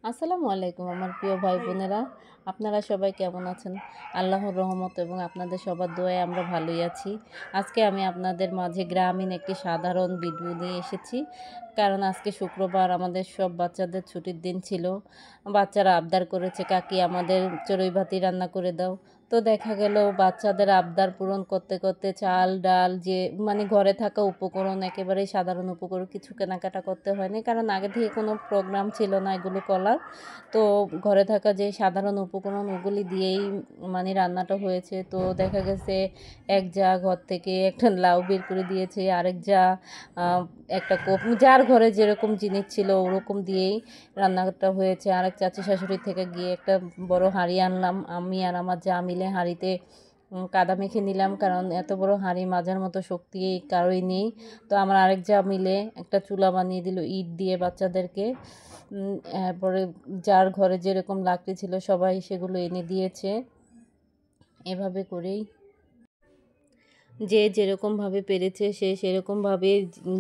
আসসালামু আলাইকুম আমার প্রিয় ভাই বোনেরা, আপনারা সবাই কেমন আছেন? আল্লাহর রহমত এবং আপনাদের সবার দোয়ায় আমরা ভালোই আছি। আজকে আমি আপনাদের মাঝে গ্রামীণ একটি সাধারণ ভিডিও নিয়ে এসেছি, কারণ আজকে শুক্রবার, আমাদের সব বাচ্চাদের ছুটির দিন ছিল। বাচ্চারা আবদার করেছে, কাকি আমাদের চড়ুই ভাতি রান্না করে দাও। তো দেখা গেল বাচ্চাদের আবদার পূরণ করতে করতে চাল ডাল যে ঘরে থাকা উপকরণ, একেবারেই সাধারণ উপকরণ, কিছু কেনাকাটা করতে হয়নি, কারণ আগে থেকে কোনো প্রোগ্রাম ছিল না এগুলো করার। তো ঘরে থাকা যে সাধারণ উপকরণ ওগুলি দিয়েই রান্নাটা হয়েছে। তো দেখা গেছে এক যা ঘর থেকে একটা লাউ বের করে দিয়েছে, আরেক যা একটা কোপ, যার ঘরে যেরকম জিনিস ছিল ওরকম দিয়েই রান্নাটা হয়েছে। আরেক চাচি শাশুড়ি থেকে গিয়ে একটা বড় হাঁড়ি আনলাম, আমি আর আমার যা মিলে হাঁড়িতে কাদা মেখে নিলাম, কারণ এত বড় হাঁড়ি মাজার মতো শক্তি কারোই নেই। তো আমার আরেক যা মিলে একটা চুলা বানিয়ে দিল ইট দিয়ে বাচ্চাদেরকে। এরপরে যার ঘরে যেরকম লাকড়ি ছিল সবাই সেগুলো এনে দিয়েছে। এভাবে করেই যে যেরকমভাবে পেরেছে সে সেরকমভাবে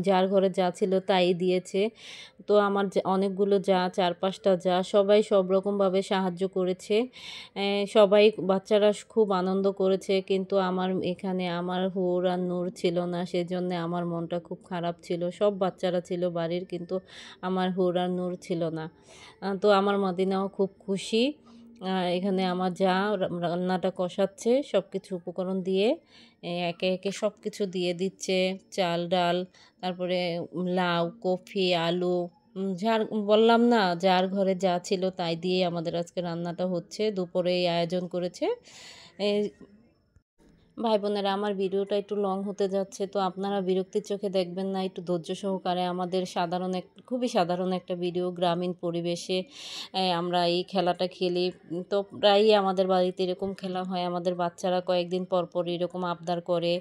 যার ঘরে যা ছিল তাই দিয়েছে। তো আমার অনেকগুলো যা, 4-5টা যা, সবাই সব রকমভাবে সাহায্য করেছে। সবাই বাচ্চারা খুব আনন্দ করেছে, কিন্তু আমার এখানে আমার হুর আর নূর ছিল না, সেজন্য আমার মনটা খুব খারাপ ছিল। সব বাচ্চারা ছিল বাড়ির, কিন্তু আমার হুর আর নূর ছিল না। তো আমার মদিনাও খুব খুশি। এখানে আমার যা রান্নাটা কষাচ্ছে সব কিছু উপকরণ দিয়ে, একে একে সব কিছু দিয়ে দিচ্ছে, চাল ডাল, তারপরে লাউ, কফি, আলু, যার বললাম না, যার ঘরে যা ছিল তাই দিয়ে আমাদের আজকে রান্নাটা হচ্ছে। দুপুরে এই আয়োজন করেছে। ভাই বোনেরা, আমার ভিডিওটা একটু লং হতে যাচ্ছে, তো আপনারা বিরক্তির চোখে দেখবেন না, একটু ধৈর্য সহকারে। আমাদের খুবই সাধারণ একটা ভিডিও, গ্রামীণ পরিবেশে আমরা এই খেলাটা খেলি। তো প্রায়ই আমাদের বাড়িতে এরকম খেলা হয়। আমাদের বাচ্চারা কয়েকদিন পর পর এরকম আবদার করে,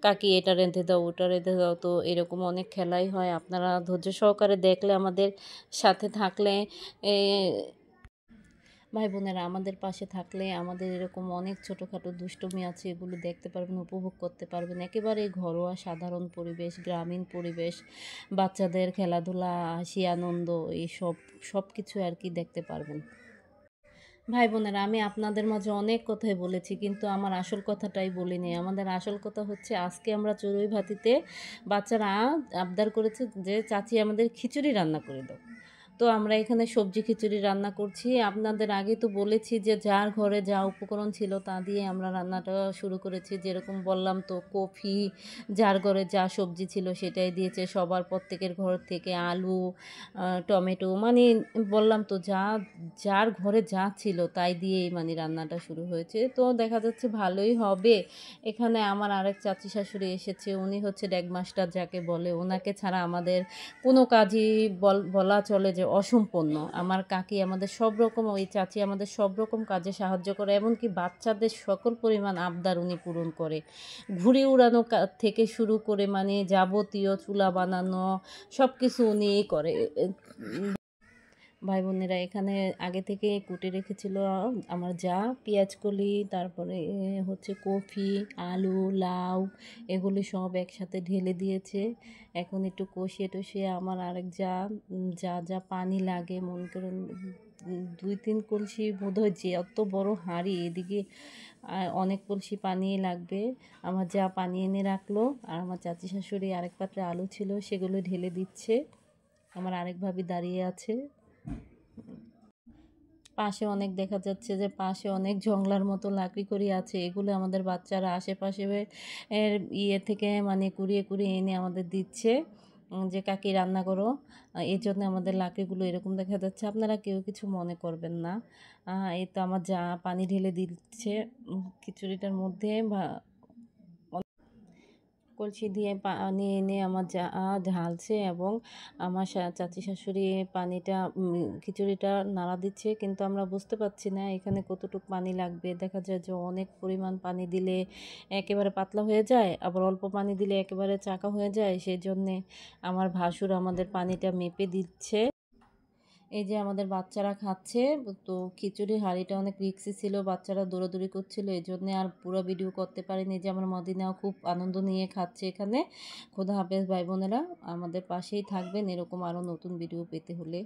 কাকি এটা রেঁধে দাও, ওটা রেঁধে দাও। তো এরকম অনেক খেলাই হয়। আপনারা ধৈর্য সহকারে দেখলে, আমাদের সাথে থাকলে, ভাই বোনেরা আমাদের পাশে থাকলে, আমাদের এরকম অনেক ছোটোখাটো দুষ্টুমি আছে, এগুলো দেখতে পারবেন, উপভোগ করতে পারবেন। একেবারে ঘরোয়া সাধারণ পরিবেশ, গ্রামীণ পরিবেশ, বাচ্চাদের খেলাধুলা, হাসি আনন্দ, এই সব কিছু আর কি দেখতে পারবেন। ভাই বোনেরা, আমি আপনাদের মাঝে অনেক কথাই বলেছি, কিন্তু আমার আসল কথাটাই বলিনি। আমাদের আসল কথা হচ্ছে, আজকে আমরা চড়ুই ভাতিতে বাচ্চারা আবদার করেছে যে চাচি আমাদের খিচুড়ি রান্না করে দাও। তো আমরা এখানে সবজি খিচুড়ি রান্না করছি। আপনাদের আগে তো বলেছি যে যার ঘরে যা উপকরণ ছিল তা দিয়ে আমরা রান্নাটা শুরু করেছি। যেরকম বললাম, তো কফি, যার ঘরে যা সবজি ছিল সেটাই দিয়েছে। সবার প্রত্যেকের ঘর থেকে আলু, টমেটো, বললাম তো, যার ঘরে যা ছিল তাই দিয়েই রান্নাটা শুরু হয়েছে। তো দেখা যাচ্ছে ভালোই হবে। এখানে আমার আরেক চাচি শাশুড়ি এসেছে, উনি হচ্ছে ড্যাগ মাস্টার যাকে বলে। ওনাকে ছাড়া আমাদের কোনো কাজই বলা চলে যে অসম্পূর্ণ। আমার কাকি আমাদের সব রকম, ওই চাচি আমাদের সব রকম কাজে সাহায্য করে, এমনকি বাচ্চাদের সকল পরিমাণ আবদার উনি পূরণ করে। ঘুড়ি উড়ানো থেকে শুরু করে যাবতীয় চুলা বানানো সব কিছু উনিই করে। ভাই বোনেরা, এখানে আগে থেকে কুটে রেখেছিল আমার যা, পেঁয়াজকলি, তারপরে হচ্ছে কফি, আলু, লাউ, এগুলি সব একসাথে ঢেলে দিয়েছে। এখন একটু কষিয়ে টষিয়ে আমার আরেক যা, যা যা পানি লাগে মনে করেন 2-3 কলসি বোধহয়, যে অত বড় হাঁড়ি, এদিকে অনেক কলসি পানি লাগবে। আমার যা পানি এনে রাখলো, আর আমার চাচি শাশুড়ি আরেক পাত্রে আলু ছিল সেগুলো ঢেলে দিচ্ছে। আমার আরেক ভাবি দাঁড়িয়ে আছে। পাশে অনেক দেখা যাচ্ছে যে পাশে অনেক জংলার মতো লাকড়ি করি আছে, এগুলো আমাদের বাচ্চারা আশেপাশে এর থেকে কুড়িয়ে কুড়িয়ে এনে আমাদের দিচ্ছে, যে কাকি রান্না করো। এই জন্য আমাদের লাকড়িগুলো এরকম দেখা যাচ্ছে, আপনারা কেউ কিছু মনে করবেন না। এই তো আমার যা পানি ঢেলে দিচ্ছে খিচুড়িটার মধ্যে, কলসি দিয়ে পানি এনে আমার যা ঢালছে, এবং আমার চাচি শাশুড়ি পানিটা, খিচুড়িটা নাড়া দিচ্ছে, কিন্তু আমরা বুঝতে পারছি না এখানে কতটুকু পানি লাগবে। দেখা যায় যে অনেক পরিমাণ পানি দিলে একেবারে পাতলা হয়ে যায়, আবার অল্প পানি দিলে একেবারে চাকা হয়ে যায়। সেই জন্যে আমার ভাসুর আমাদের পানিটা মেপে দিচ্ছে। এই যে আমাদের বাচ্চারা খাচ্ছে। তো খিচুড়ি হাঁড়িটা অনেক রিক্সি ছিল, বাচ্চারা দৌড়াদৌড়ি করছিল, এই জন্যে আর পুরো ভিডিও করতে পারিনি। যে আমার মদিনাও খুব আনন্দ নিয়ে খাচ্ছে এখানে। খোদা হাফেজ ভাই বোনেরা, আমাদের পাশেই থাকবেন এরকম আরও নতুন ভিডিও পেতে হলে।